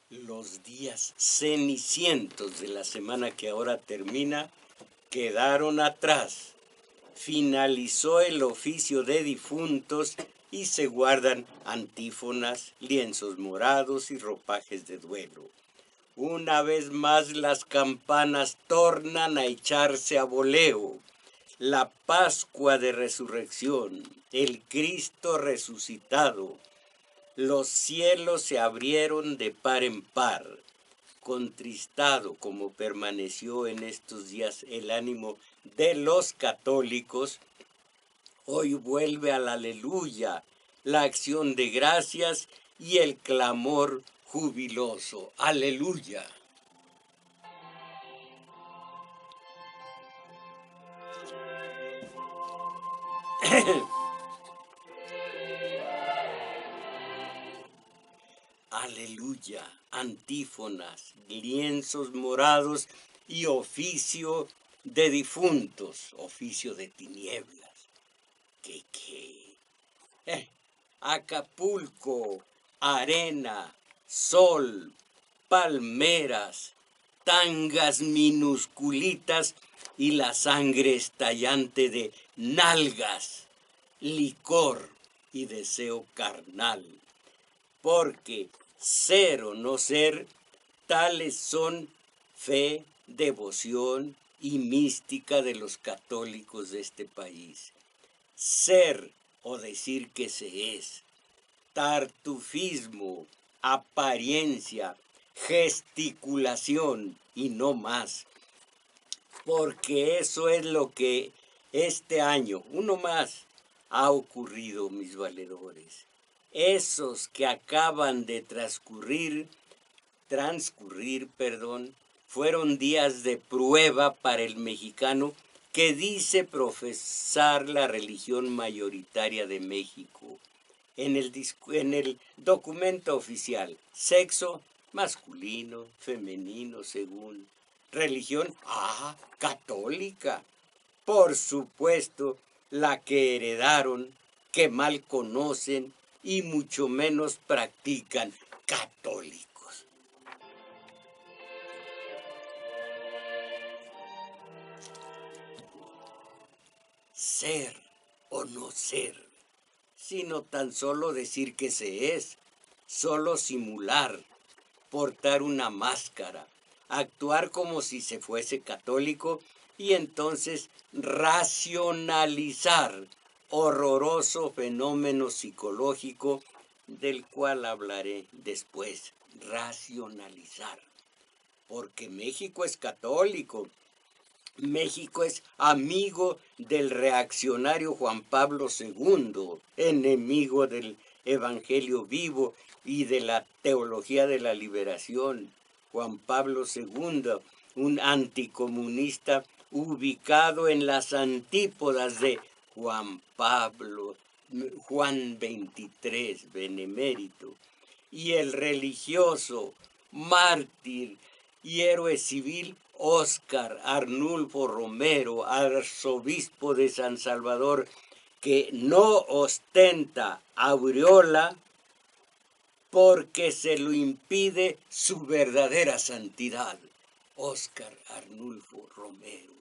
Los días cenicientos de la semana que ahora termina quedaron atrás. Finalizó el oficio de difuntos y se guardan antífonas, lienzos morados y ropajes de duelo. Una vez más las campanas tornan a echarse a voleo. La Pascua de Resurrección, el Cristo resucitado. Los cielos se abrieron de par en par. Contristado como permaneció en estos días el ánimo de los católicos, hoy vuelve al aleluya, la acción de gracias y el clamor jubiloso. Aleluya. Aleluya, antífonas, lienzos morados y oficio de difuntos, oficio de tinieblas. ¿Qué? Acapulco, arena, sol, palmeras, tangas minusculitas y la sangre estallante de nalgas, licor y deseo carnal. Porque ser o no ser, tales son fe, devoción y mística de los católicos de este país. Ser o decir que se es, tartufismo, apariencia, gesticulación y no más. Porque eso es lo que este año, uno más, ha ocurrido, mis valedores. Esos que acaban de transcurrir, fueron días de prueba para el mexicano que dice profesar la religión mayoritaria de México. En el documento oficial, sexo masculino, femenino, según. Religión, católica. Por supuesto, la que heredaron, que mal conocen y mucho menos practican, católicos. Ser o no ser, sino tan solo decir que se es, solo simular, portar una máscara, actuar como si se fuese católico y entonces racionalizar horroroso fenómeno psicológico del cual hablaré después. Racionalizar, porque México es católico. México es amigo del reaccionario Juan Pablo II, enemigo del Evangelio vivo y de la teología de la liberación. Juan Pablo II, un anticomunista ubicado en las antípodas de Juan XXIII, benemérito, y el religioso, mártir y héroe civil Óscar Arnulfo Romero, arzobispo de San Salvador, que no ostenta aureola porque se lo impide su verdadera santidad. Óscar Arnulfo Romero.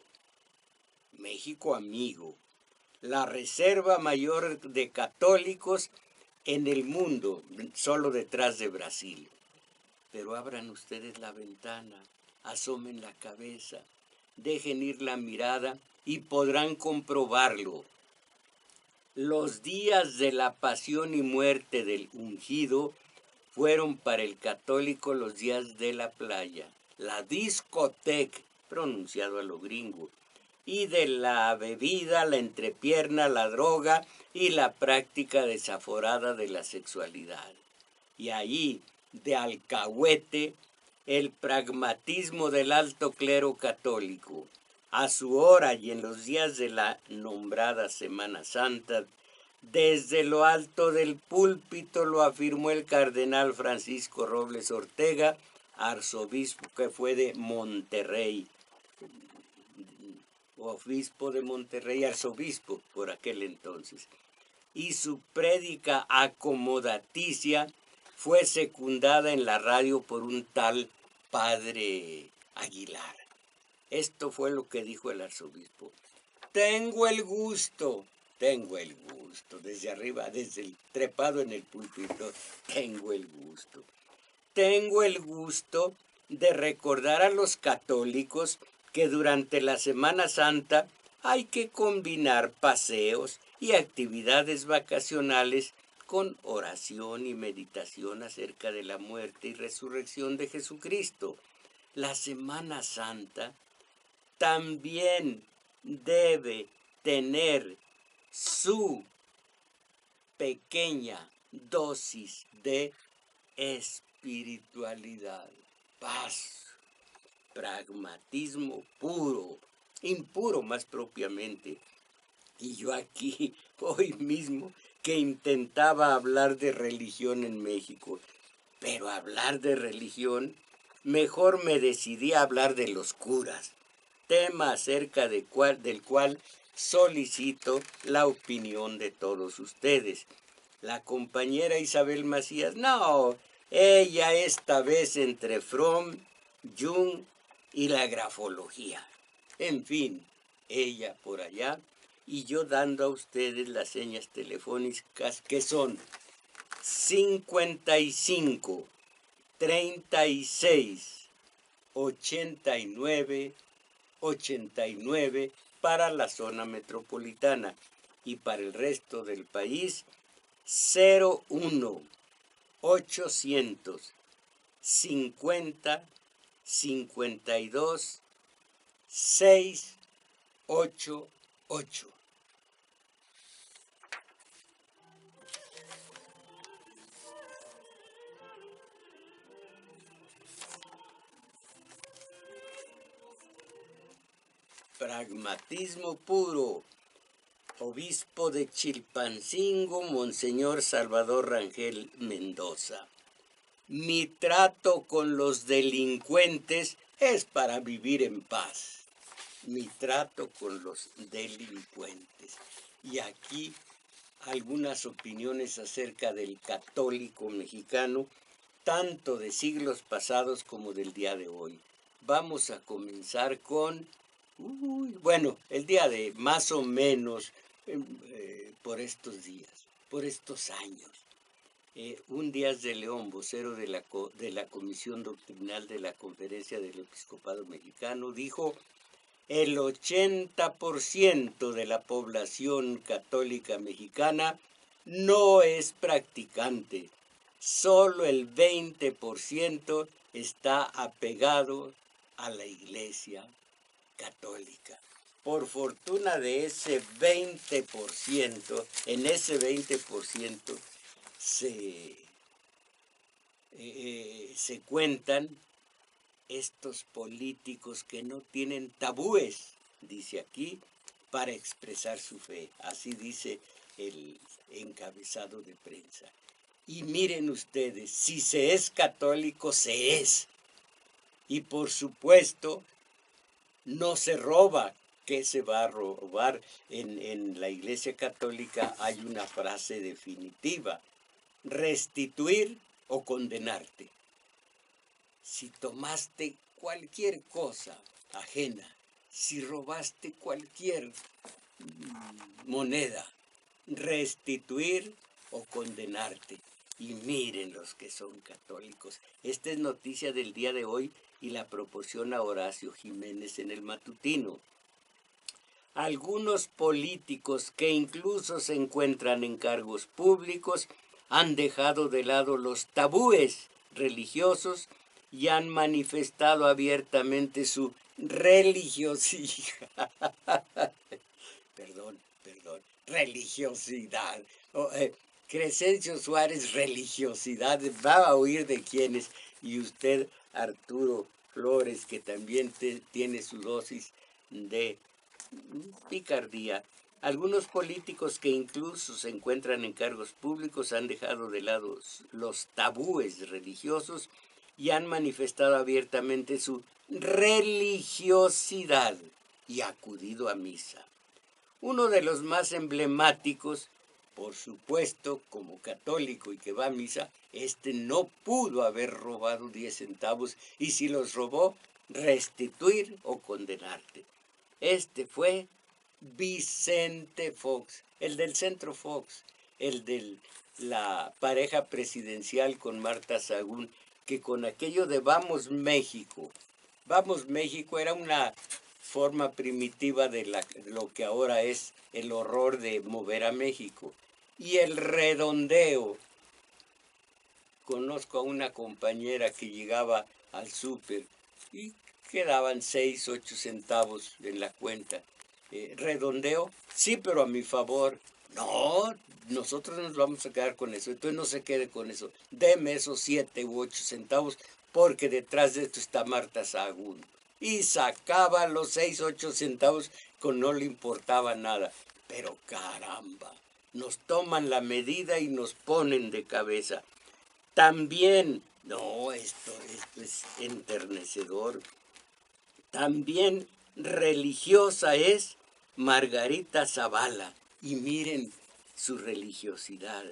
México amigo, la reserva mayor de católicos en el mundo, solo detrás de Brasil. Pero abran ustedes la ventana, asomen la cabeza, dejen ir la mirada y podrán comprobarlo. Los días de la pasión y muerte del ungido fueron para el católico los días de la playa, la discoteca, pronunciado a lo gringo, y de la bebida, la entrepierna, la droga y la práctica desaforada de la sexualidad. Y ahí, de alcahuete, el pragmatismo del alto clero católico. A su hora y en los días de la nombrada Semana Santa, desde lo alto del púlpito lo afirmó el cardenal Francisco Robles Ortega, arzobispo que fue de Monterrey, obispo de Monterrey, arzobispo por aquel entonces. Y su prédica acomodaticia fue secundada en la radio por un tal padre Aguilar. Esto fue lo que dijo el arzobispo. Tengo el gusto, desde arriba, desde el trepado en el púlpito, tengo el gusto de recordar a los católicos que durante la Semana Santa hay que combinar paseos y actividades vacacionales con oración y meditación acerca de la muerte y resurrección de Jesucristo. La Semana Santa también debe tener su pequeña dosis de espiritualidad, paz, pragmatismo puro, impuro más propiamente. Y yo aquí, hoy mismo, que intentaba hablar de religión en México, pero hablar de religión, mejor me decidí a hablar de los curas, tema acerca del cual solicito la opinión de todos ustedes. La compañera Isabel Macías, no, ella esta vez entre Fromm, Jung y la grafología. En fin, ella por allá y yo dando a ustedes las señas telefónicas que son 55 36 89 89 para la zona metropolitana y para el resto del país 01 800 50 52 688. Pragmatismo puro. Obispo de Chilpancingo, Monseñor Salvador Rangel Mendoza. Mi trato con los delincuentes es para vivir en paz. Mi trato con los delincuentes. Y aquí algunas opiniones acerca del católico mexicano, tanto de siglos pasados como del día de hoy. Vamos a comenzar con, bueno, el día de más o menos por estos días, por estos años. Un Díaz de León, vocero de la Comisión Doctrinal de la Conferencia del Episcopado Mexicano, dijo: el 80% de la población católica mexicana no es practicante. Solo el 20% está apegado a la Iglesia Católica. Por fortuna de ese 20%, en ese 20% se cuentan estos políticos que no tienen tabúes, dice aquí, para expresar su fe. Así dice el encabezado de prensa. Y miren ustedes, si se es católico, se es. Y por supuesto, no se roba. ¿Qué se va a robar? En la Iglesia Católica hay una frase definitiva: restituir o condenarte. Si tomaste cualquier cosa ajena, si robaste cualquier moneda, restituir o condenarte. Y miren los que son católicos. Esta es noticia del día de hoy y la proporciona Horacio Jiménez en el Matutino. Algunos políticos que incluso se encuentran en cargos públicos han dejado de lado los tabúes religiosos y han manifestado abiertamente su religiosidad. Religiosidad. Crescencio Suárez, religiosidad, va a oír de quiénes. Y usted, Arturo Flores, que también tiene su dosis de picardía. Algunos políticos que incluso se encuentran en cargos públicos han dejado de lado los tabúes religiosos y han manifestado abiertamente su religiosidad y acudido a misa. Uno de los más emblemáticos por supuesto, como católico y que va a misa, no pudo haber robado 10 centavos y si los robó, restituir o condenarte. Este fue Vicente Fox, el del Centro Fox, el de la pareja presidencial con Marta Sagún, que con aquello de Vamos México era una forma primitiva de lo que ahora es el horror de mover a México. Y el redondeo. Conozco a una compañera que llegaba al súper y quedaban 6, 8 centavos en la cuenta. Redondeo, sí, pero a mi favor. No, nosotros nos vamos a quedar con eso. Entonces no se quede con eso. Deme esos 7 u 8 centavos porque detrás de esto está Marta Sahagún. Y sacaba los 6, 8 centavos con no le importaba nada. Pero caramba, nos toman la medida y nos ponen de cabeza. También, no, esto es enternecedor. También religiosa es Margarita Zavala. Y miren su religiosidad.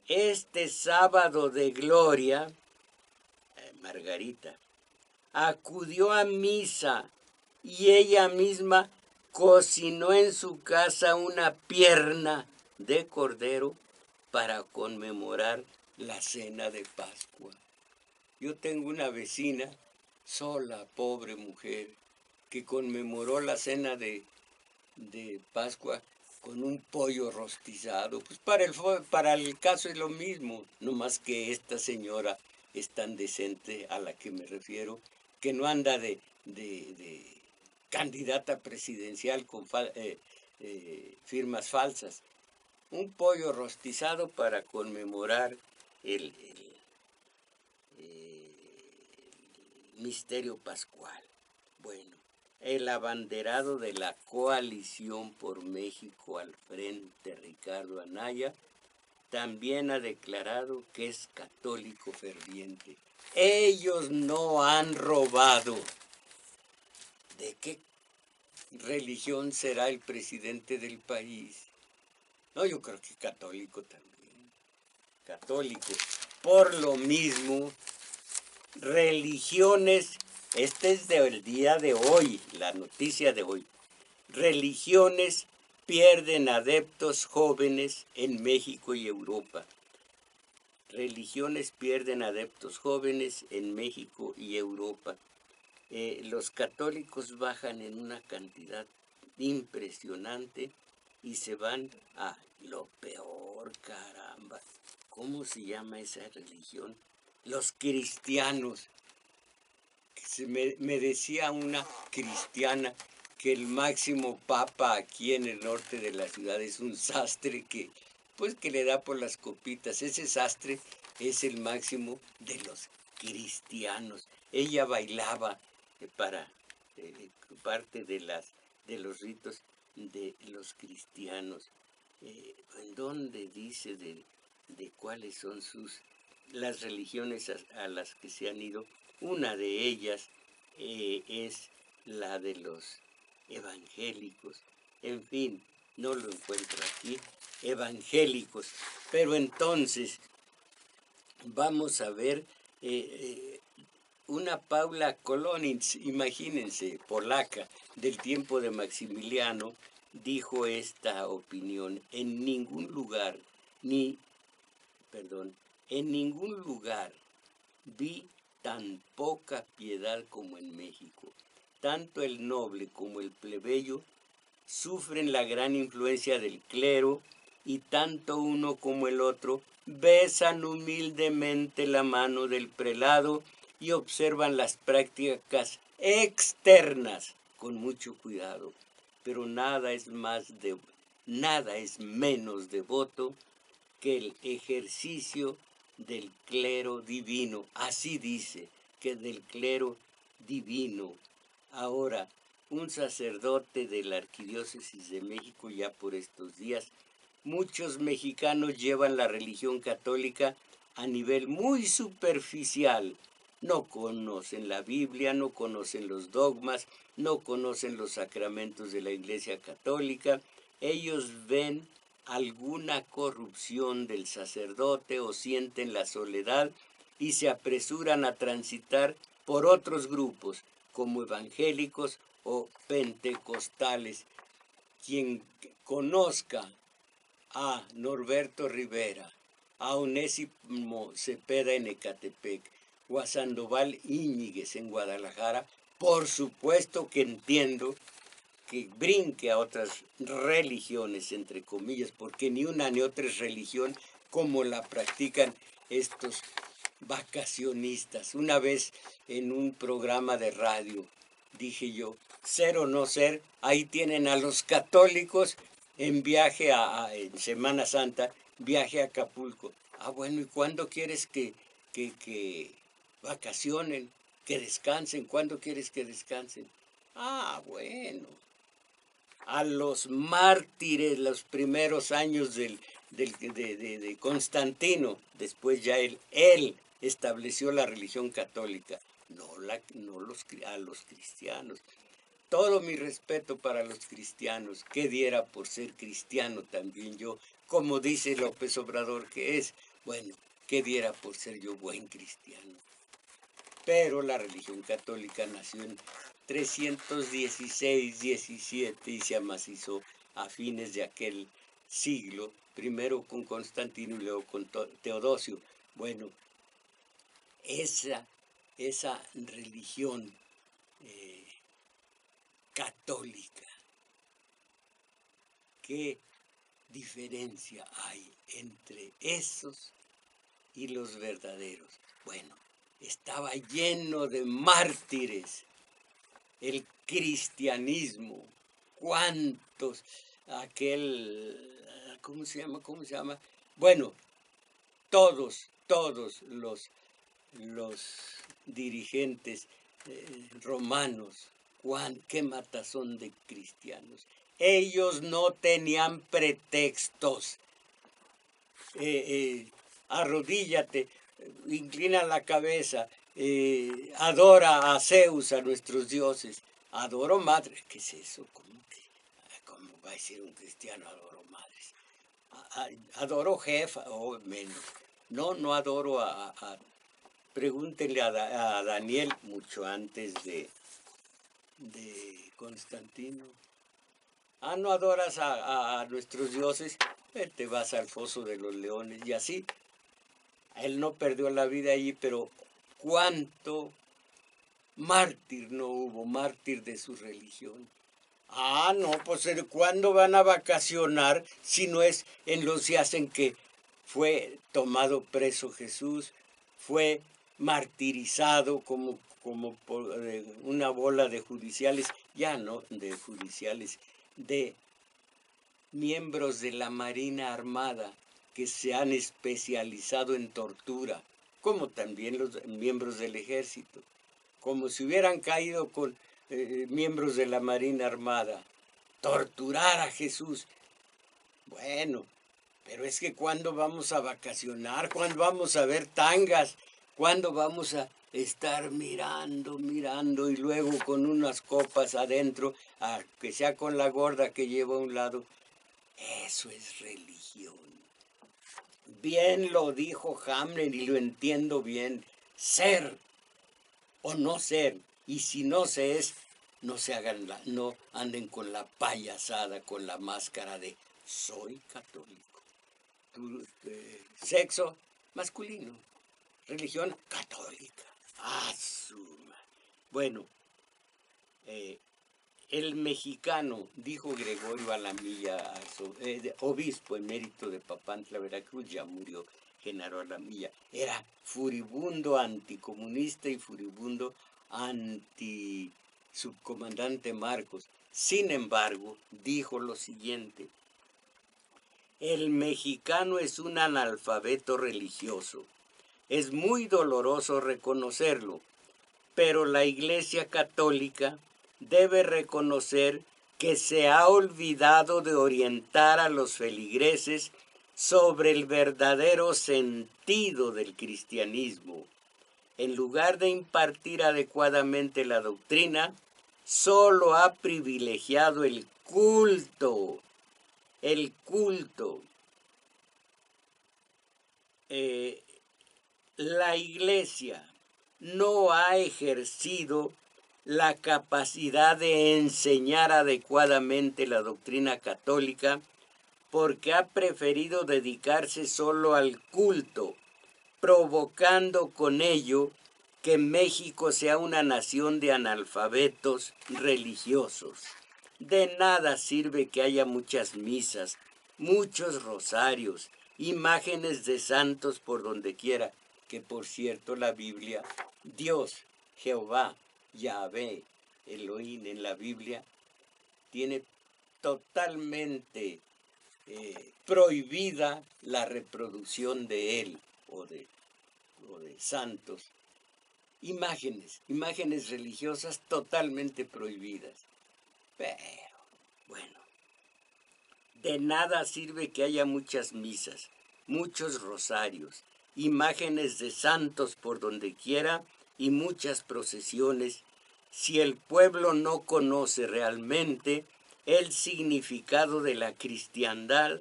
Este sábado de gloria, Margarita, acudió a misa y ella misma cocinó en su casa una pierna de cordero para conmemorar la cena de Pascua. Yo tengo una vecina, sola, pobre mujer, que conmemoró la cena de Pascua con un pollo rostizado. Pues para el caso es lo mismo, no más que esta señora es tan decente a la que me refiero, que no anda de candidata presidencial con firmas falsas. Un pollo rostizado para conmemorar el misterio pascual. Bueno, el abanderado de la Coalición por México al frente, Ricardo Anaya, también ha declarado que es católico ferviente. Ellos no han robado. ¿De qué religión será el presidente del país? No, yo creo que católico también. Católico. Por lo mismo, religiones, este es del día de hoy, la noticia de hoy. Religiones pierden adeptos jóvenes en México y Europa. Religiones pierden adeptos jóvenes en México y Europa. Los católicos bajan en una cantidad impresionante y se van a lo peor, caramba. ¿Cómo se llama esa religión? Los cristianos. Me decía una cristiana que el máximo papa aquí en el norte de la ciudad es un sastre que le da por las copitas. Ese sastre es el máximo de los cristianos. Ella bailaba para parte de los ritos de los cristianos. ¿En dónde dice de cuáles son las religiones a las que se han ido? Una de ellas es la de los evangélicos. En fin, no lo encuentro aquí. Evangélicos. Pero entonces, vamos a ver una Paula Kolonins, imagínense, polaca, del tiempo de Maximiliano, dijo esta opinión: en ningún lugar vi tan poca piedad como en México. Tanto el noble como el plebeyo sufren la gran influencia del clero y tanto uno como el otro besan humildemente la mano del prelado y observan las prácticas externas con mucho cuidado. Pero nada es menos devoto que el ejercicio del clero divino. Así dice, que del clero divino. Ahora, un sacerdote de la Arquidiócesis de México ya por estos días, muchos mexicanos llevan la religión católica a nivel muy superficial. No conocen la Biblia, no conocen los dogmas, no conocen los sacramentos de la Iglesia Católica. Ellos ven alguna corrupción del sacerdote o sienten la soledad y se apresuran a transitar por otros grupos, como evangélicos o pentecostales. Quien conozca a Norberto Rivera, a Onésimo Cepeda en Ecatepec o a Sandoval Íñiguez en Guadalajara, por supuesto que entiendo que brinque a otras religiones, entre comillas, porque ni una ni otra es religión como la practican estos vacacionistas. Una vez en un programa de radio dije yo, ser o no ser, ahí tienen a los católicos en viaje en Semana Santa, viaje a Acapulco. Ah, bueno, ¿y cuándo quieres que vacacionen, que descansen? ¿Cuándo quieres que descansen? Ah, bueno. A los mártires, los primeros años de Constantino, después ya él estableció la religión católica, a los cristianos. Todo mi respeto para los cristianos, qué diera por ser cristiano también yo, como dice López Obrador que es, bueno, qué diera por ser yo buen cristiano. Pero la religión católica nació en 316-17 y se amacizó a fines de aquel siglo, primero con Constantino y luego con Teodosio. Bueno, esa religión católica, ¿qué diferencia hay entre esos y los verdaderos? Bueno, estaba lleno de mártires el cristianismo. ¿Cuántos? ¿Cómo se llama? Bueno, todos los dirigentes romanos, qué matazón de cristianos. Ellos no tenían pretextos. Arrodíllate, inclina la cabeza, adora a Zeus, a nuestros dioses. Adoro madres. ¿Qué es eso? ¿Cómo va a decir un cristiano adoro madres? Adoro jefa, o menos. No adoro pregúntenle a Daniel mucho antes de Constantino. ¿No adoras a nuestros dioses? Te vas al foso de los leones y así. Él no perdió la vida allí, pero ¿cuánto mártir no hubo? Mártir de su religión. No, pues ¿cuándo van a vacacionar si no es en los días en que fue tomado preso Jesús, fue martirizado como por una bola de judiciales, ya no de judiciales, de miembros de la Marina Armada que se han especializado en tortura, como también los miembros del ejército, como si hubieran caído con miembros de la Marina Armada, torturar a Jesús. Bueno, pero es que ¿cuándo vamos a vacacionar? ¿Cuándo vamos a ver tangas? ¿Cuándo vamos a estar mirando y luego con unas copas adentro, que sea con la gorda que lleva a un lado? Eso es religión. Bien lo dijo Hamlet y lo entiendo bien. Ser o no ser. Y si no se es, no anden con la payasada, con la máscara de soy católico. Sexo masculino. Religión católica. Bueno, el mexicano, dijo Gregorio Alamilla, obispo emérito de Papantla, Veracruz, ya murió Genaro Alamilla, era furibundo anticomunista y furibundo anti-subcomandante Marcos. Sin embargo, dijo lo siguiente: el mexicano es un analfabeto religioso. Es muy doloroso reconocerlo, pero la Iglesia Católica debe reconocer que se ha olvidado de orientar a los feligreses sobre el verdadero sentido del cristianismo. En lugar de impartir adecuadamente la doctrina, solo ha privilegiado el culto el culto. La Iglesia no ha ejercido la capacidad de enseñar adecuadamente la doctrina católica porque ha preferido dedicarse solo al culto, provocando con ello que México sea una nación de analfabetos religiosos. De nada sirve que haya muchas misas, muchos rosarios, imágenes de santos por donde quiera, que por cierto la Biblia, Dios, Jehová, Yahvé, Elohim en la Biblia, tiene totalmente prohibida la reproducción de él o de santos. Imágenes religiosas totalmente prohibidas. Pero, bueno, de nada sirve que haya muchas misas, muchos rosarios, imágenes de santos por donde quiera y muchas procesiones, si el pueblo no conoce realmente el significado de la cristiandad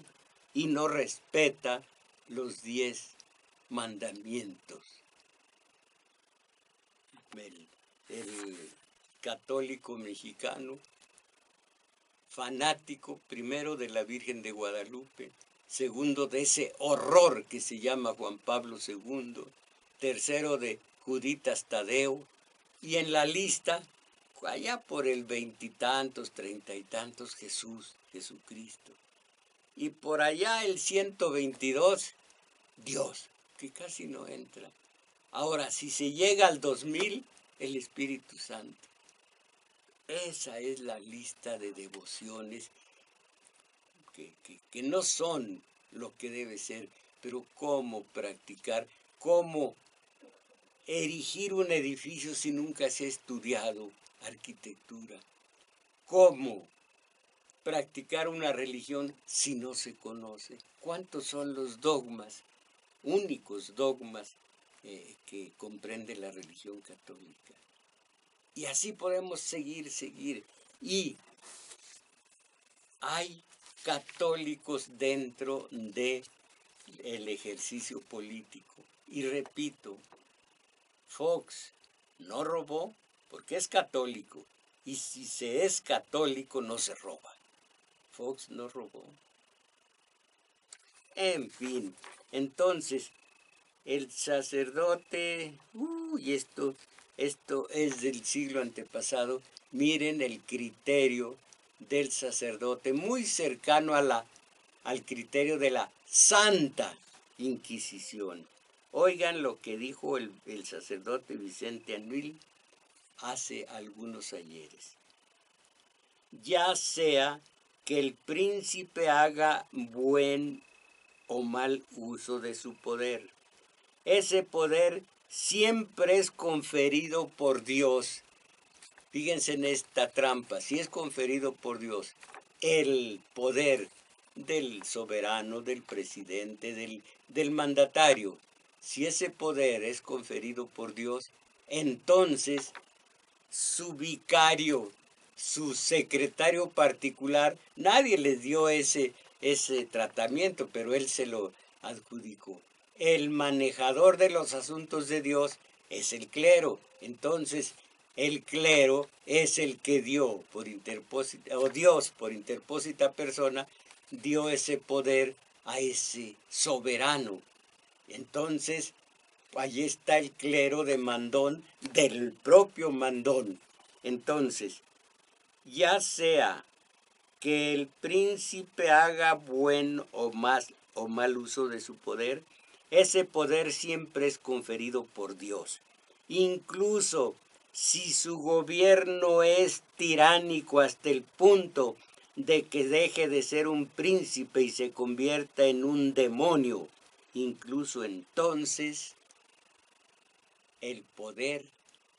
y no respeta los 10 mandamientos. El católico mexicano, fanático primero de la Virgen de Guadalupe, segundo de ese horror que se llama Juan Pablo II, tercero de Juditas Tadeo, y en la lista, allá por el 20 y tantos, 30 y tantos, Jesucristo. Y por allá el 122, Dios, que casi no entra. Ahora, si se llega al 2000, el Espíritu Santo. Esa es la lista de devociones que no son lo que debe ser, pero cómo practicar, cómo erigir un edificio si nunca se ha estudiado arquitectura, cómo practicar una religión si no se conoce. ¿Cuántos son los dogmas, únicos dogmas que comprende la religión católica? Y así podemos seguir. Y hay católicos dentro del ejercicio político. Y repito, Fox no robó porque es católico. Y si se es católico, no se roba. Fox no robó. En fin, entonces, el sacerdote, y esto es del siglo antepasado, miren el criterio del sacerdote, muy cercano al criterio de la Santa Inquisición. Oigan lo que dijo el sacerdote Vicente Anuil hace algunos ayeres. Ya sea que el príncipe haga buen o mal uso de su poder, ese poder siempre es conferido por Dios. Fíjense en esta trampa, si es conferido por Dios, el poder del soberano, del presidente, del mandatario, si ese poder es conferido por Dios, entonces su vicario, su secretario particular, nadie les dio ese tratamiento, pero él se lo adjudicó. El manejador de los asuntos de Dios es el clero. Entonces, el clero es el que dio por interpósita, o Dios por interpósita persona, dio ese poder a ese soberano. Entonces, allí está el clero de mandón del propio mandón. Entonces, ya sea que el príncipe haga buen o mal uso de su poder, ese poder siempre es conferido por Dios. Incluso si su gobierno es tiránico hasta el punto de que deje de ser un príncipe y se convierta en un demonio, incluso entonces el poder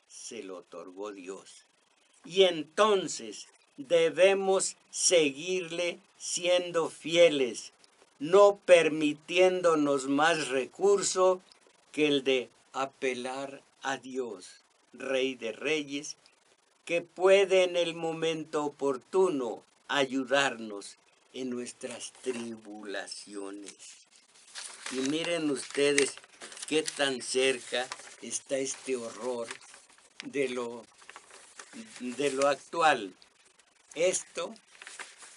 se lo otorgó Dios. Y entonces debemos seguirle siendo fieles, no permitiéndonos más recurso que el de apelar a Dios, Rey de Reyes, que puede en el momento oportuno ayudarnos en nuestras tribulaciones. Y miren ustedes qué tan cerca está este horror de lo actual. Esto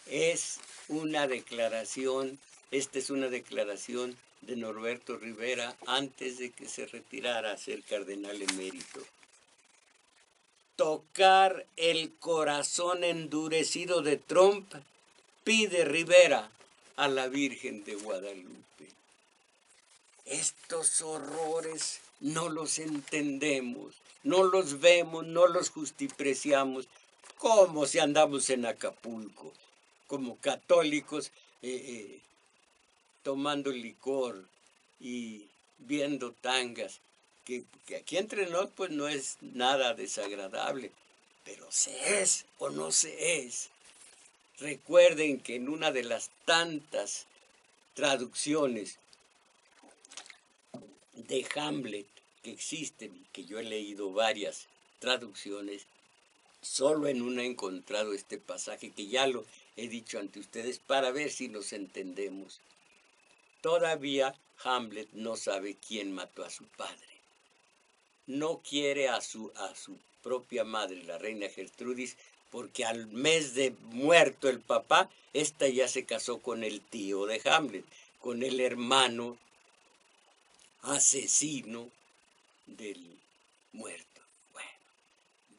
es una declaración, esta es una declaración de Norberto Rivera antes de que se retirara a ser cardenal emérito. Tocar el corazón endurecido de Trump, pide Rivera a la Virgen de Guadalupe. Estos horrores no los entendemos, no los vemos, no los justipreciamos, como si andamos en Acapulco, como católicos tomando licor y viendo tangas, que aquí entre nosotros pues no es nada desagradable, pero se es o no se es. Recuerden que en una de las tantas traducciones de Hamlet que existen, que yo he leído varias traducciones, solo en una he encontrado este pasaje que ya lo he dicho ante ustedes para ver si nos entendemos. Todavía Hamlet no sabe quién mató a su padre. No quiere a su propia madre, la reina Gertrudis, porque al mes de muerto el papá, esta ya se casó con el tío de Hamlet, con el hermano asesino del muerto. Bueno,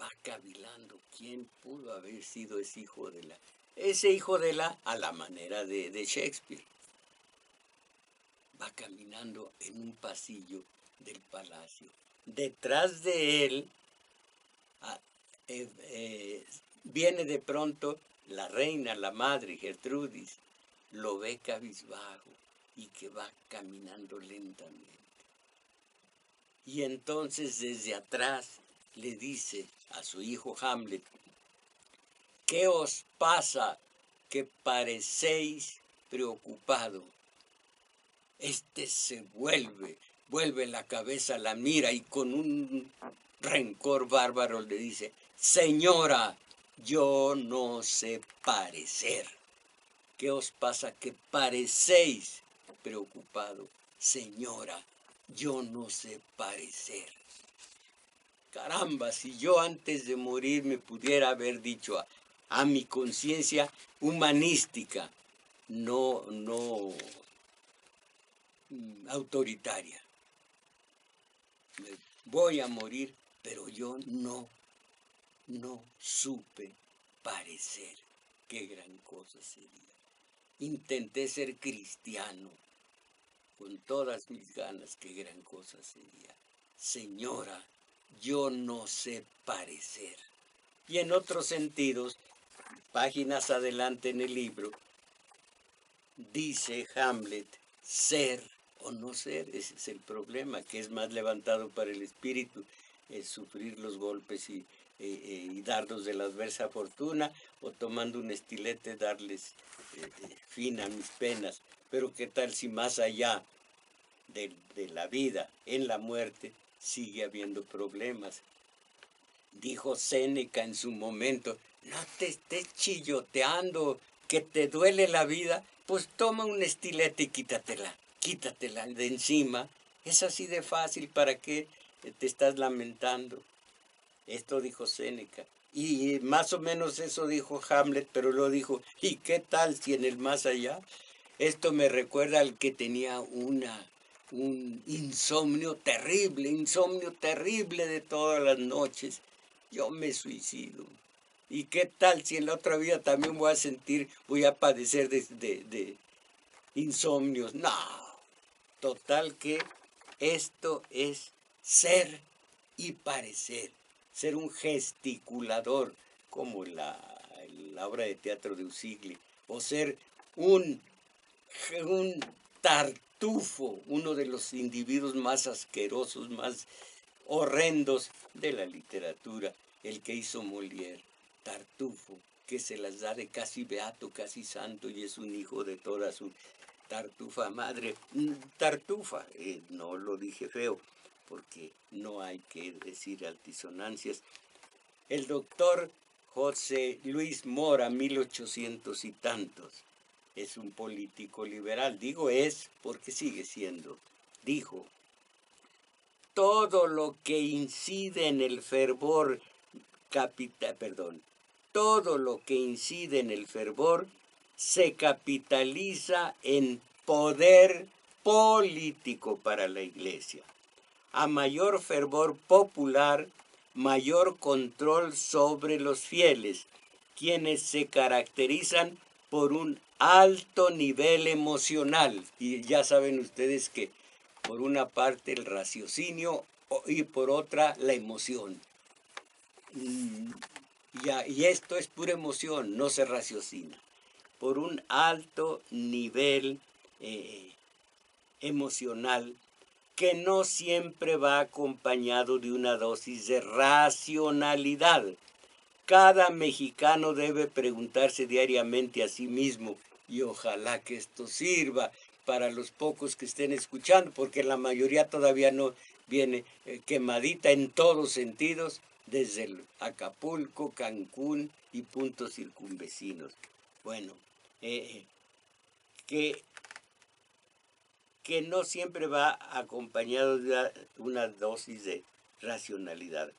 va cavilando quién pudo haber sido ese hijo de la, a la manera de Shakespeare. Va caminando en un pasillo del palacio. Detrás de él viene de pronto la reina, la madre, Gertrudis. Lo ve cabizbajo y que va caminando lentamente. Y entonces desde atrás le dice a su hijo Hamlet: ¿qué os pasa que parecéis preocupado? Este se vuelve la cabeza, la mira y con un rencor bárbaro le dice: señora, yo no sé parecer. ¿Qué os pasa que parecéis preocupado? Señora, yo no sé parecer. Caramba, si yo antes de morir me pudiera haber dicho a mi conciencia humanística, no autoritaria: voy a morir, pero yo no supe parecer. Qué gran cosa sería. Intenté ser cristiano con todas mis ganas, qué gran cosa sería. Señora, yo no sé parecer. Y en otros sentidos, páginas adelante en el libro, dice Hamlet: ser o no ser, ese es el problema, que es más levantado para el espíritu, es sufrir los golpes y dardos de la adversa fortuna, o tomando un estilete darles fin a mis penas. Pero qué tal si más allá de la vida, en la muerte, sigue habiendo problemas. Dijo Séneca en su momento: no te estés chilloteando, que te duele la vida, pues toma un estilete y quítatela de encima. Es así de fácil, ¿para qué te estás lamentando? Esto dijo Séneca. Y más o menos eso dijo Hamlet, pero lo dijo: ¿y qué tal si en el más allá? Esto me recuerda al que tenía un insomnio terrible de todas las noches. Yo me suicido. ¿Y qué tal si en la otra vida también voy a padecer de insomnios? No, total que esto es ser y parecer. Ser un gesticulador, como la obra de teatro de Usigli, o ser un tartufo, uno de los individuos más asquerosos, más horrendos de la literatura, el que hizo Molière. Tartufo, que se las da de casi beato, casi santo, y es un hijo de toda su tartufa madre. Tartufa, no lo dije feo, porque no hay que decir altisonancias. El doctor José Luis Mora, 1800 y tantos, es un político liberal. Digo es porque sigue siendo. Dijo, todo lo que incide en el fervor todo lo que incide en el fervor se capitaliza en poder político para la Iglesia. A mayor fervor popular, mayor control sobre los fieles, quienes se caracterizan por un alto nivel emocional. Y ya saben ustedes que por una parte el raciocinio y por otra la emoción. Y esto es pura emoción, no se raciocina. Por un alto nivel emocional que no siempre va acompañado de una dosis de racionalidad. Cada mexicano debe preguntarse diariamente a sí mismo, y ojalá que esto sirva para los pocos que estén escuchando, porque la mayoría todavía no viene quemadita en todos sentidos, desde el Acapulco, Cancún y puntos circunvecinos. Bueno, que no siempre va acompañado de una dosis de racionalidad.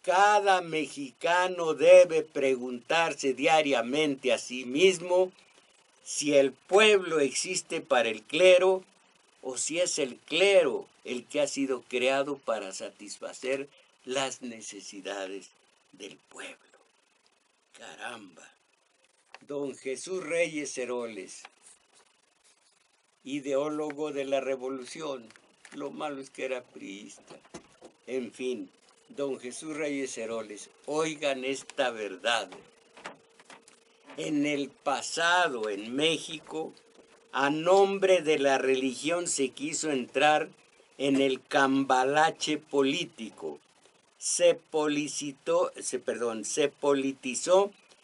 Cada mexicano debe preguntarse diariamente a sí mismo si el pueblo existe para el clero o si es el clero el que ha sido creado para satisfacer las necesidades del pueblo. Caramba. Don Jesús Reyes Heroles, ideólogo de la revolución, lo malo es que era priista. En fin, don Jesús Reyes Heroles, oigan esta verdad. En el pasado, en México, a nombre de la religión se quiso entrar en el cambalache político. Se politizó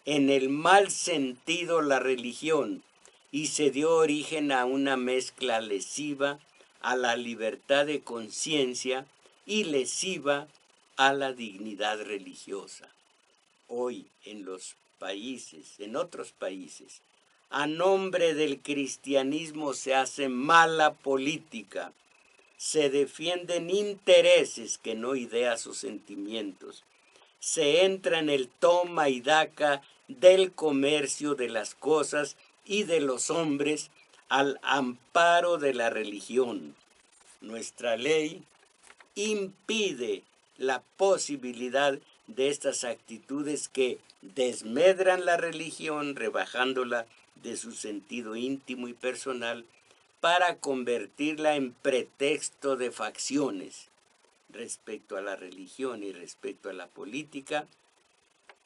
en el mal sentido la religión y se dio origen a una mezcla lesiva a la libertad de conciencia y lesiva a la dignidad religiosa. Hoy en otros países, a nombre del cristianismo se hace mala política, se defienden intereses que no ideas o sentimientos, se entra en el toma y daca del comercio de las cosas y de los hombres al amparo de la religión. Nuestra ley impide la posibilidad de estas actitudes que desmedran la religión, rebajándola de su sentido íntimo y personal, para convertirla en pretexto de facciones respecto a la religión y respecto a la política,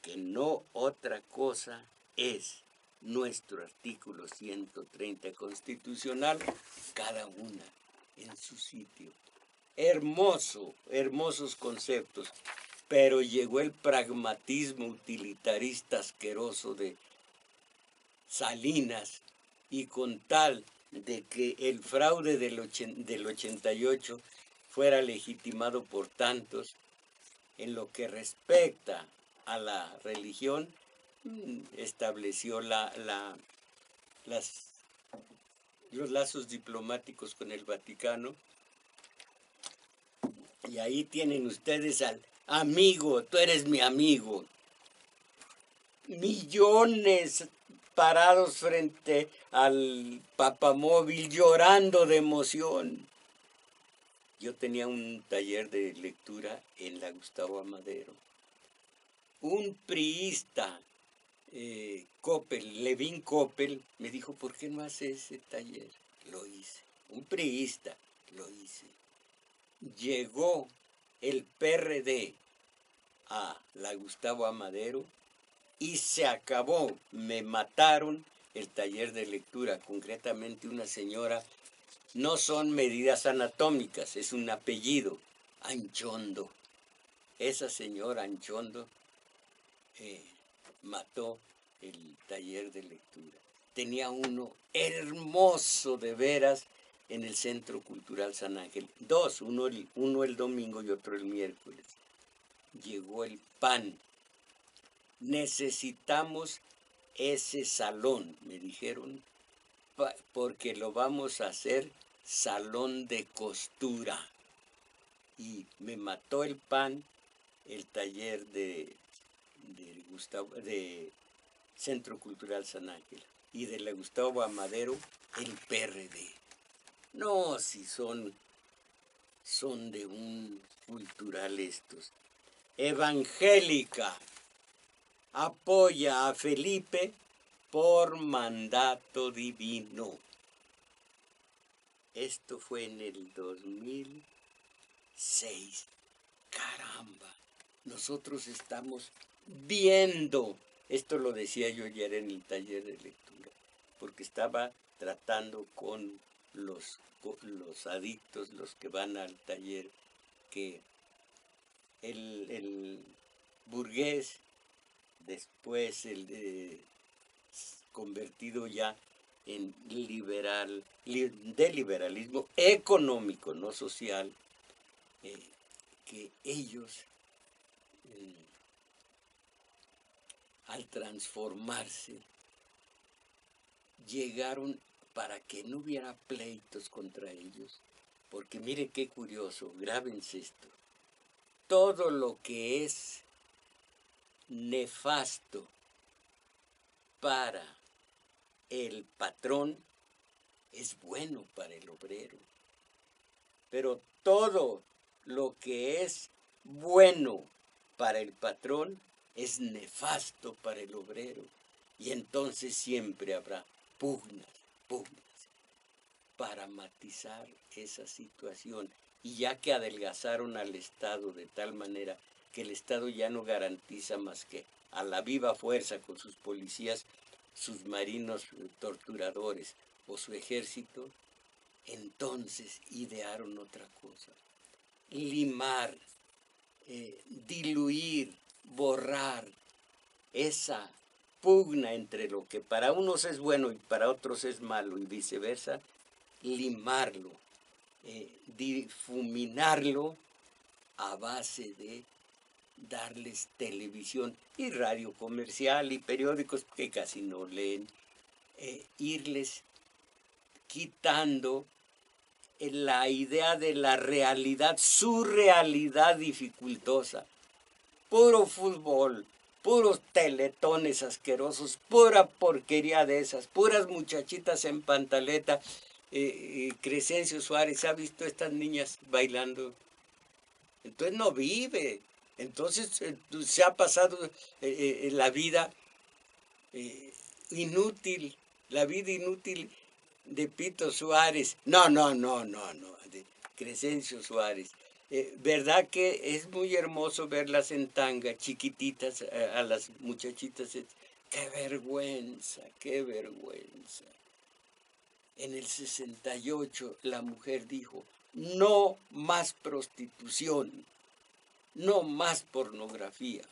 que no otra cosa es nuestro artículo 130 constitucional, cada una en su sitio. Hermosos conceptos, pero llegó el pragmatismo utilitarista asqueroso de Salinas, y con tal de que el fraude del 88 fuera legitimado por tantos, en lo que respecta a la religión, estableció los lazos diplomáticos con el Vaticano. Y ahí tienen ustedes al amigo, tú eres mi amigo. Millones parados frente al papamóvil llorando de emoción. Yo tenía un taller de lectura en la Gustavo Amadero. Un priista, Levin Coppel, me dijo, ¿por qué no hace ese taller? Lo hice. Un priista, lo hice. Llegó el PRD a la Gustavo Amadero y se acabó. Me mataron el taller de lectura, concretamente una señora. No son medidas anatómicas, es un apellido, Anchondo. Esa señora Anchondo mató el taller de lectura. Tenía uno hermoso de veras en el Centro Cultural San Ángel. Dos, uno el domingo y otro el miércoles. Llegó el PAN. Necesitamos ese salón, me dijeron, porque lo vamos a hacer salón de costura. Y me mató el pan el taller de Centro Cultural San Ángel y de la Gustavo Amadero el PRD. No, si son de un cultural estos. Evangélica apoya a Felipe por mandato divino. Esto fue en el 2006. Caramba, nosotros estamos viendo. Esto lo decía yo ayer en el taller de lectura, porque estaba tratando con los adictos, los que van al taller, que el burgués, después convertido ya en de liberalismo económico, no social, que ellos, al transformarse, llegaron para que no hubiera pleitos contra ellos, porque mire qué curioso, grábense esto, todo lo que es nefasto para el patrón es bueno para el obrero, pero todo lo que es bueno para el patrón es nefasto para el obrero, y entonces siempre habrá pugnas para matizar esa situación. Y ya que adelgazaron al Estado de tal manera que el Estado ya no garantiza más que a la viva fuerza con sus policías, sus marinos torturadores o su ejército, entonces idearon otra cosa: limar, diluir, borrar esa pugna entre lo que para unos es bueno y para otros es malo y viceversa, limarlo, difuminarlo a base de darles televisión y radio comercial y periódicos que casi no leen, irles quitando la idea de la realidad, su realidad dificultosa. Puro fútbol, puros teletones asquerosos, pura porquería de esas, puras muchachitas en pantaleta. Crescencio Suárez, ¿ha visto estas niñas bailando? Entonces no vive. Entonces se ha pasado la vida inútil, la vida inútil de Pito Suárez. No, de Crescencio Suárez. ¿Verdad que es muy hermoso verlas en tanga, chiquititas, a las muchachitas? ¡Qué vergüenza, qué vergüenza! En el 68 la mujer dijo: no más prostitución, no más pornografía.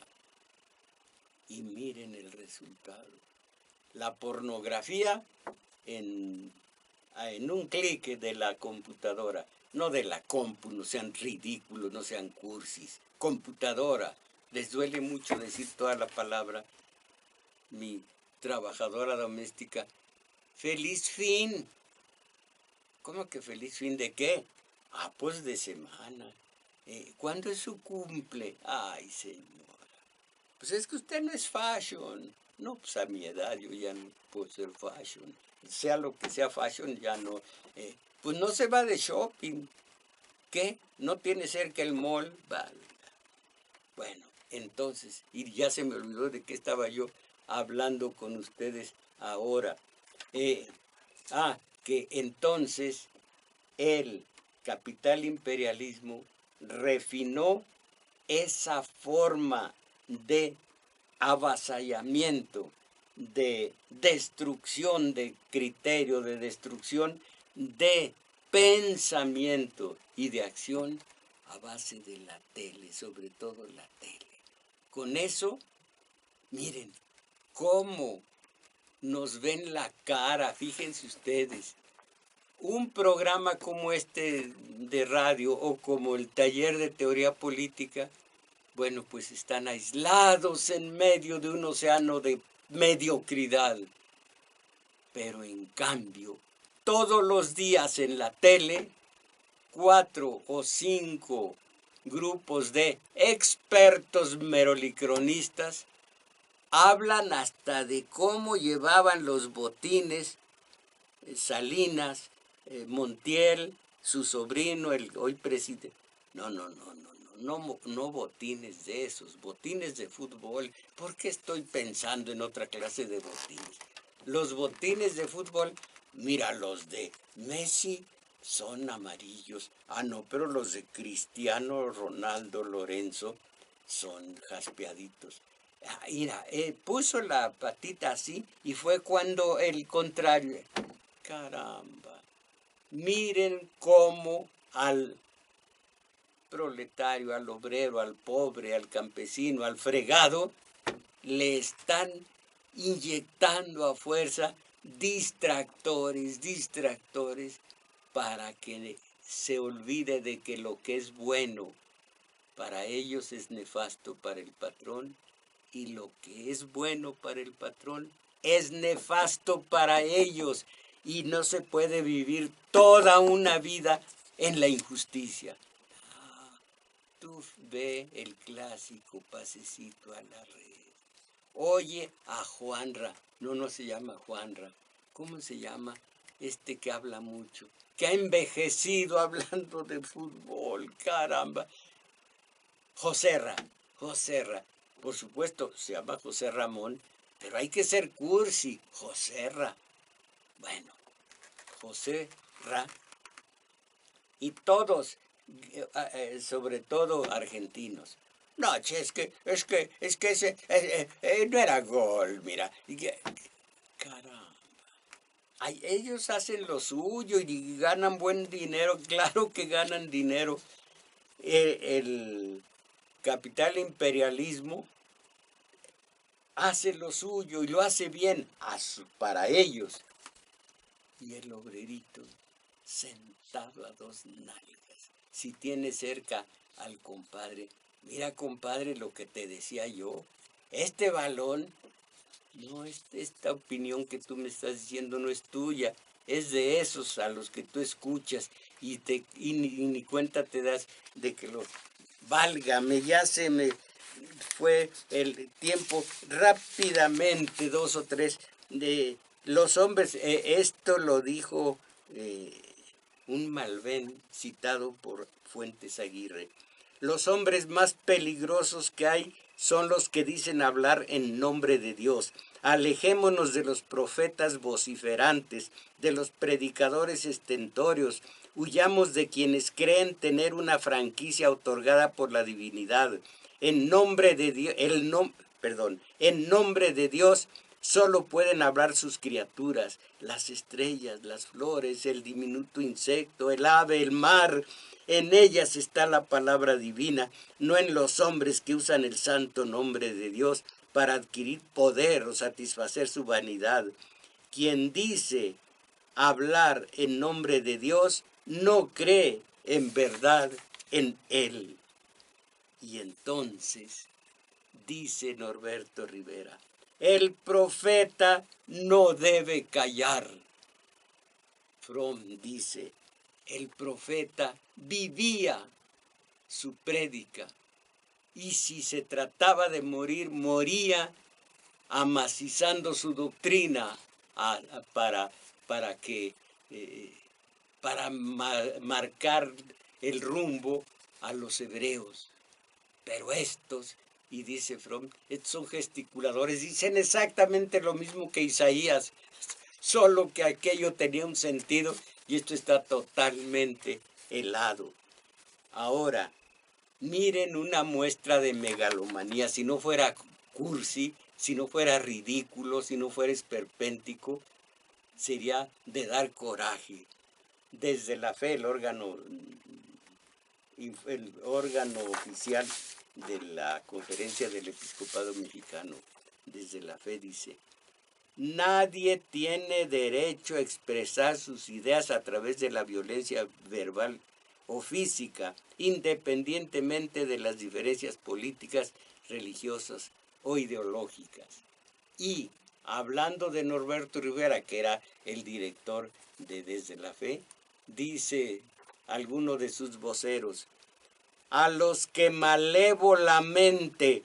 Y miren el resultado. La pornografía en un clic de la computadora, no de la compu, no sean ridículos, no sean cursis. Computadora, les duele mucho decir toda la palabra. Mi trabajadora doméstica, feliz fin. ¿Cómo que feliz fin de qué? Ah, pues de semana. ¿Cuándo es su cumple? Ay, señora, pues es que usted no es fashion. No, pues a mi edad yo ya no puedo ser fashion. Sea lo que sea fashion, ya no. Pues no se va de shopping. ¿Qué? ¿No tiene cerca el mall? Vale. Bueno, entonces, y ya se me olvidó de qué estaba yo hablando con ustedes ahora. Que entonces el capital imperialismo refinó esa forma de avasallamiento, de destrucción de criterio, de destrucción de pensamiento y de acción a base de la tele, sobre todo la tele. Con eso, miren cómo nos ven la cara, fíjense ustedes. Un programa como este de radio o como el taller de teoría política, bueno, pues están aislados en medio de un océano de mediocridad. Pero en cambio, todos los días en la tele, 4 o 5 grupos de expertos merolicronistas hablan hasta de cómo llevaban los botines Salinas, Montiel, su sobrino, el hoy presidente. No botines de esos, botines de fútbol. ¿Por qué estoy pensando en otra clase de botines? Los botines de fútbol, mira, los de Messi son amarillos. Ah, no, pero los de Cristiano Ronaldo Lorenzo son jaspeaditos. Ah, mira, puso la patita así y fue cuando el contrario. Caramba, miren cómo al proletario, al obrero, al pobre, al campesino, al fregado, le están inyectando a fuerza distractores, para que se olvide de que lo que es bueno para ellos es nefasto para el patrón, y lo que es bueno para el patrón es nefasto para ellos, y no se puede vivir toda una vida en la injusticia. Tú ve el clásico pasecito a la red. Oye a Juanra, no se llama Juanra, ¿cómo se llama? Este que habla mucho, que ha envejecido hablando de fútbol, caramba. Joserra, por supuesto, se llama José Ramón, pero hay que ser cursi, Joserra. Bueno, José Ra, y todos, sobre todo argentinos. No, che, es que ese no era gol, mira. Caramba. Ay, ellos hacen lo suyo y ganan buen dinero, claro que ganan dinero. El capital imperialismo hace lo suyo y lo hace bien para ellos. Y el obrerito sentado a dos nalgas. Si tiene cerca al compadre, mira compadre lo que te decía yo, este balón, no, esta opinión que tú me estás diciendo no es tuya, es de esos a los que tú escuchas y ni cuenta te das de que lo... Válgame, ya se me fue el tiempo rápidamente, 2 o 3 de los hombres. Esto lo dijo un Malven citado por Fuentes Aguirre. Los hombres más peligrosos que hay son los que dicen hablar en nombre de Dios. Alejémonos de los profetas vociferantes, de los predicadores estentorios. Huyamos de quienes creen tener una franquicia otorgada por la divinidad. En nombre de Dios, en nombre de Dios solo pueden hablar sus criaturas, las estrellas, las flores, el diminuto insecto, el ave, el mar. En ellas está la palabra divina, no en los hombres que usan el santo nombre de Dios para adquirir poder o satisfacer su vanidad. Quien dice hablar en nombre de Dios no cree en verdad en Él. Y entonces, dice Norberto Rivera, el profeta no debe callar. Fromm dice, el profeta vivía su prédica, y si se trataba de morir, moría amacizando su doctrina para marcar el rumbo a los hebreos. Pero estos, y dice Fromm, estos son gesticuladores, dicen exactamente lo mismo que Isaías, solo que aquello tenía un sentido y esto está totalmente helado. Ahora, miren una muestra de megalomanía, si no fuera cursi, si no fuera ridículo, si no fuera esperpéntico, sería de dar coraje. Desde la fe, el órgano oficial de la Conferencia del Episcopado Mexicano, desde la fe dice, nadie tiene derecho a expresar sus ideas a través de la violencia verbal o física, independientemente de las diferencias políticas, religiosas o ideológicas. Y hablando de Norberto Rivera, que era el director de Desde la Fe, dice alguno de sus voceros: a los que malévolamente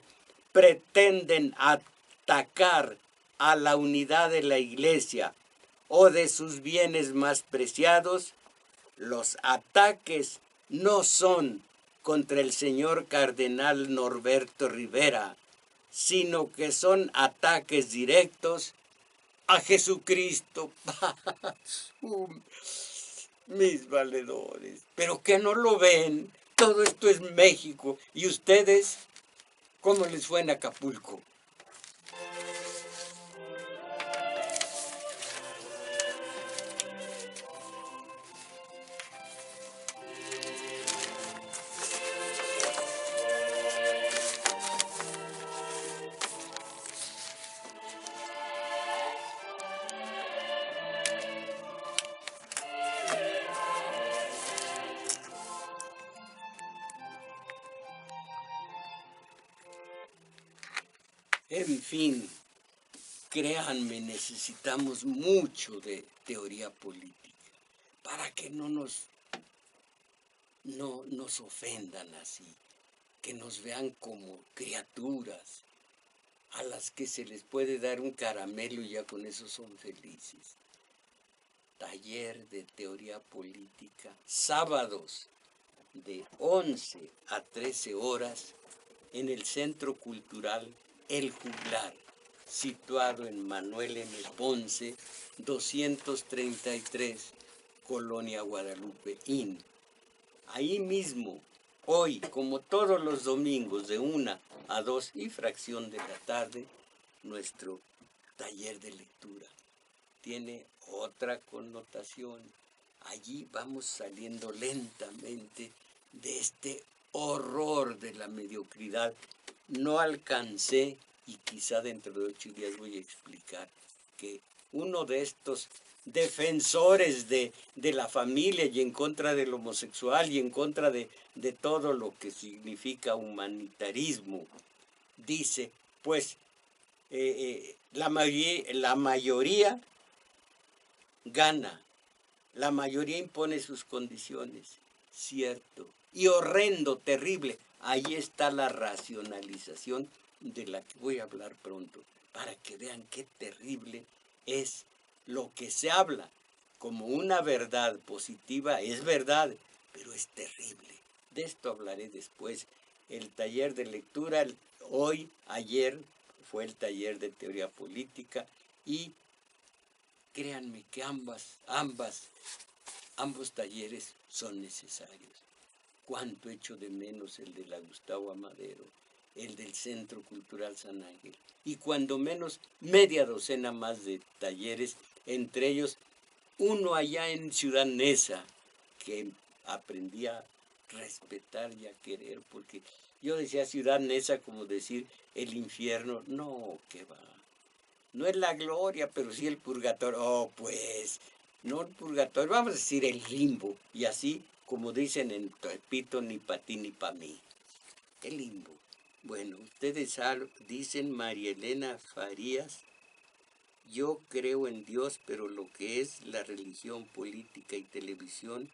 pretenden atacar a la unidad de la Iglesia o de sus bienes más preciados, los ataques no son contra el señor cardenal Norberto Rivera, sino que son ataques directos a Jesucristo. Mis valedores, pero que no lo ven, todo esto es México. ¿Y ustedes cómo les fue en Acapulco? En fin, créanme, necesitamos mucho de teoría política para que no nos ofendan así, que nos vean como criaturas a las que se les puede dar un caramelo y ya con eso son felices. Taller de teoría política, sábados de 11 a 13 horas en el Centro Cultural El Juglar, situado en Manuel M. Ponce, 233, Colonia Guadalupe Inn. Ahí mismo, hoy, como todos los domingos, de 1 a 2 y fracción de la tarde, nuestro taller de lectura tiene otra connotación. Allí vamos saliendo lentamente de este horror de la mediocridad. No alcancé, y quizá dentro de 8 días voy a explicar, que uno de estos defensores de la familia y en contra del homosexual y en contra de todo lo que significa humanitarismo, dice, pues, la mayoría gana, la mayoría impone sus condiciones, cierto, y horrendo, terrible. Ahí está la racionalización de la que voy a hablar pronto, para que vean qué terrible es lo que se habla como una verdad positiva, es verdad, pero es terrible. De esto hablaré después. El taller de lectura, ayer fue el taller de teoría política y créanme que ambos talleres son necesarios. Cuánto echo de menos el de la Gustavo Amadero, el del Centro Cultural San Ángel, y cuando menos media docena más de talleres, entre ellos uno allá en Ciudad Neza, que aprendí a respetar y a querer, porque yo decía Ciudad Neza como decir el infierno. No, que va. No es la gloria, pero sí el purgatorio. Oh, pues, no el purgatorio, vamos a decir el limbo. Y así, como dicen en Tepito, ni para ti ni para mí. El limbo. Bueno, ustedes dicen María Elena Farías, yo creo en Dios, pero lo que es la religión, política y televisión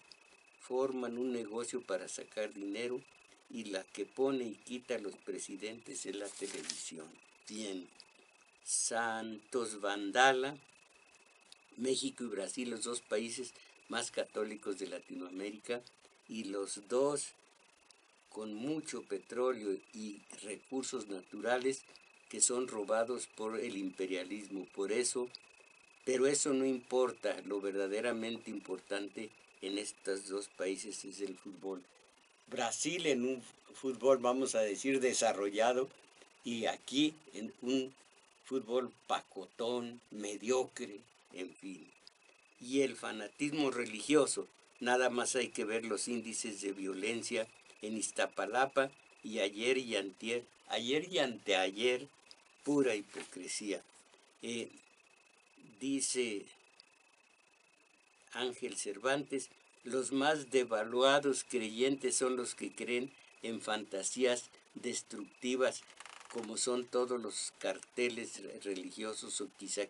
forman un negocio para sacar dinero y la que pone y quita a los presidentes es la televisión. Bien. Santos Vandala, México y Brasil, los dos países más católicos de Latinoamérica y los dos con mucho petróleo y recursos naturales que son robados por el imperialismo. Pero eso no importa, lo verdaderamente importante en estos dos países es el fútbol. Brasil en un fútbol, vamos a decir, desarrollado, y aquí en un fútbol pacotón, mediocre, en fin. Y el fanatismo religioso, nada más hay que ver los índices de violencia en Iztapalapa y ayer y anteayer, pura hipocresía. Dice Ángel Cervantes, los más devaluados creyentes son los que creen en fantasías destructivas como son todos los carteles religiosos o quizá,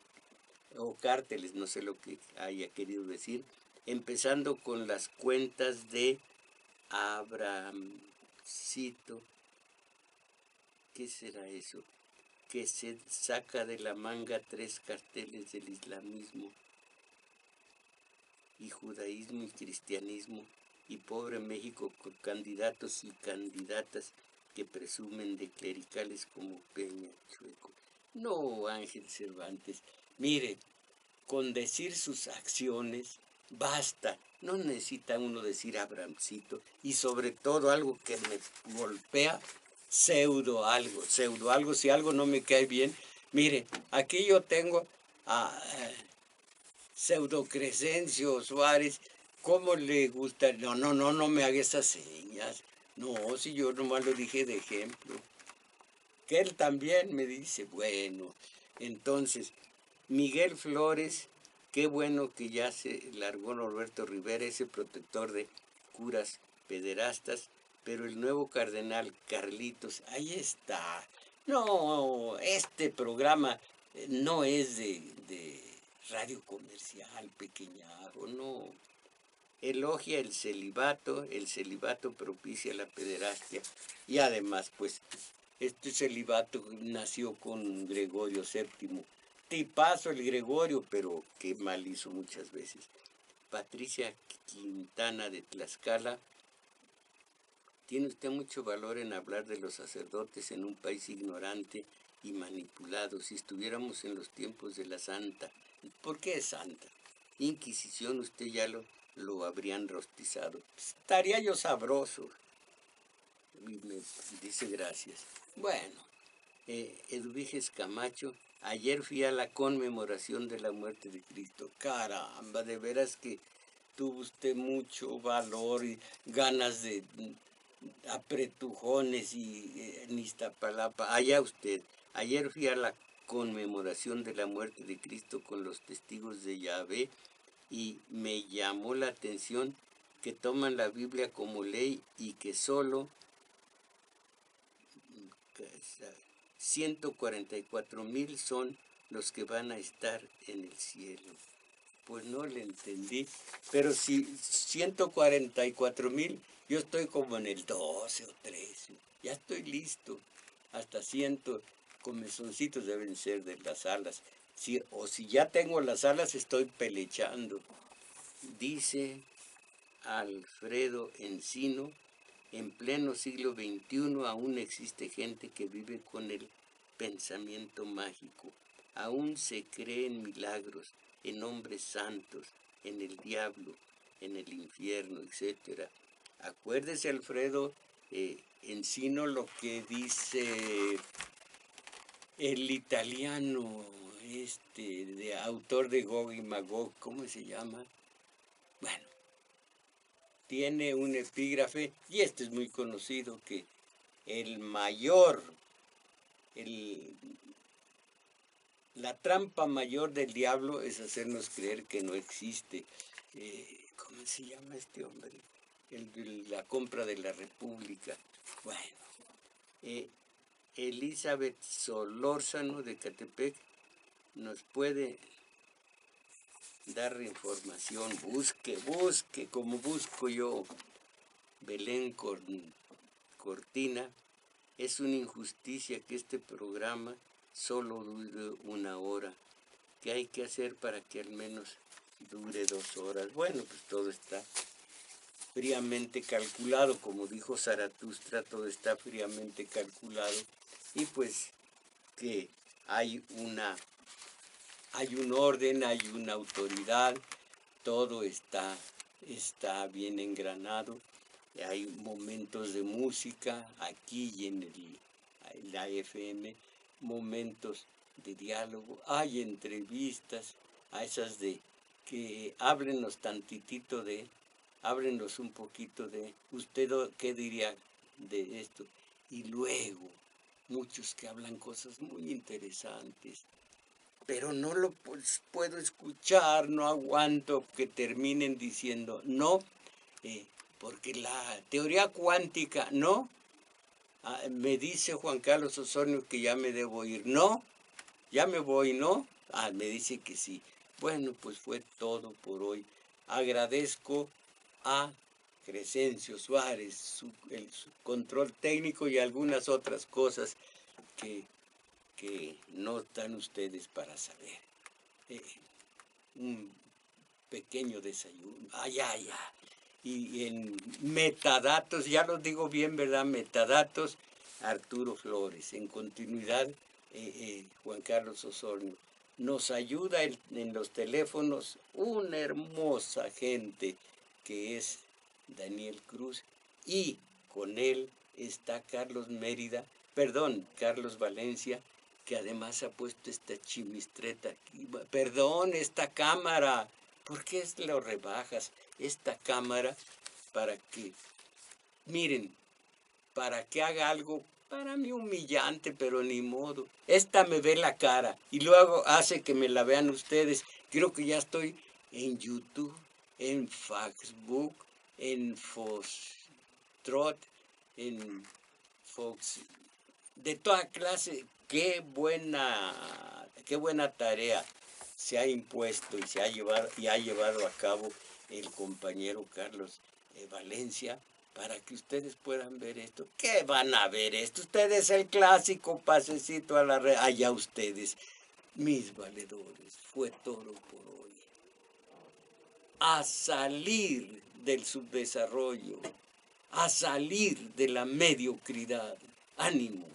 o cárteles, no sé lo que haya querido decir, empezando con las cuentas de Abrahamcito, ¿qué será eso? Que se saca de la manga 3 carteles del islamismo y judaísmo y cristianismo, y pobre México con candidatos y candidatas que presumen de clericales como Peña, Chueco. No, Ángel Cervantes, mire, con decir sus acciones basta, no necesita uno decir Abrahamcito, y sobre todo algo que me golpea, pseudo algo, si algo no me cae bien. Mire, aquí yo tengo a Pseudo Crescencio Suárez, ¿cómo le gusta? No me haga esas señas. No, si yo nomás lo dije de ejemplo. Que él también me dice, bueno, entonces, Miguel Flores, qué bueno que ya se largó Norberto Rivera, ese protector de curas pederastas, pero el nuevo cardenal Carlitos, ahí está. No, este programa no es de radio comercial, pequeñajo, no. Elogia el celibato propicia la pederastia. Y además, pues, este celibato nació con Gregorio VII. Tipazo el Gregorio, pero qué mal hizo muchas veces. Patricia Quintana de Tlaxcala, tiene usted mucho valor en hablar de los sacerdotes en un país ignorante y manipulado. Si estuviéramos en los tiempos de la Santa, ¿por qué es Santa? Inquisición, usted ya lo habrían rostizado. Estaría yo sabroso. Y me dice gracias. Bueno, Eduviges Camacho, ayer fui a la conmemoración de la muerte de Cristo. Caramba, de veras que tuvo usted mucho valor y ganas de apretujones y en Iztapalapa. Allá usted. Ayer fui a la conmemoración de la muerte de Cristo con los testigos de Yahvé y me llamó la atención que toman la Biblia como ley y que solo 144,000 son los que van a estar en el cielo. Pues no le entendí, pero si 144,000, yo estoy como en el 12 o 13, ya estoy listo. Hasta 100 comezoncitos deben ser de las alas. O si ya tengo las alas, estoy pelechando. Dice Alfredo Encino, en pleno siglo XXI aún existe gente que vive con el pensamiento mágico. Aún se cree en milagros, en hombres santos, en el diablo, en el infierno, etc. Acuérdese, Alfredo Encino, lo que dice el italiano, de autor de Gog y Magog, ¿cómo se llama? Bueno, tiene un epígrafe, y este es muy conocido, que el mayor, la trampa mayor del diablo es hacernos creer que no existe. ¿Cómo se llama este hombre? El de la compra de la República. Bueno, Elizabeth Solórzano de Catepec nos puede dar información. Busque, como busco yo. Belén Cortina, es una injusticia que este programa solo dure 1 hora. ¿Qué hay que hacer para que al menos dure 2 horas? Bueno, pues todo está fríamente calculado, como dijo Zaratustra, todo está fríamente calculado, y pues que hay un orden, hay una autoridad, todo está bien engranado. Hay momentos de música aquí y en la FM, momentos de diálogo, hay entrevistas, a esas de que háblenos háblenos un poquito de, ¿usted qué diría de esto? Y luego, muchos que hablan cosas muy interesantes, pero no lo puedo escuchar, no aguanto que terminen diciendo no, porque la teoría cuántica, no, Me dice Juan Carlos Osornio que ya me debo ir. No, ya me voy, ¿no? Me dice que sí. Bueno, pues fue todo por hoy. Agradezco a Crescencio Suárez, su control técnico y algunas otras cosas que no están ustedes para saber. Un pequeño desayuno. Ya. Y en metadatos, ya los digo bien, ¿verdad? Metadatos, Arturo Flores. En continuidad, Juan Carlos Osornio. Nos ayuda en los teléfonos una hermosa gente que es Daniel Cruz, y con él está Carlos Valencia, que además ha puesto esta chimistreta aquí. Perdón, esta cámara. ¿Por qué lo rebajas? Esta cámara para que, miren, para que haga algo para mí humillante, pero ni modo. Esta me ve la cara y luego hace que me la vean ustedes. Creo que ya estoy en YouTube, en Facebook, en Foxtrot, en Fox, de toda clase. Qué buena tarea se ha impuesto y ha llevado a cabo el compañero Carlos Valencia, para que ustedes puedan ver esto. ¿Qué van a ver esto? Ustedes el clásico pasecito a la red. Allá ustedes, mis valedores. Fue todo por hoy. A salir del subdesarrollo, a salir de la mediocridad. Ánimo.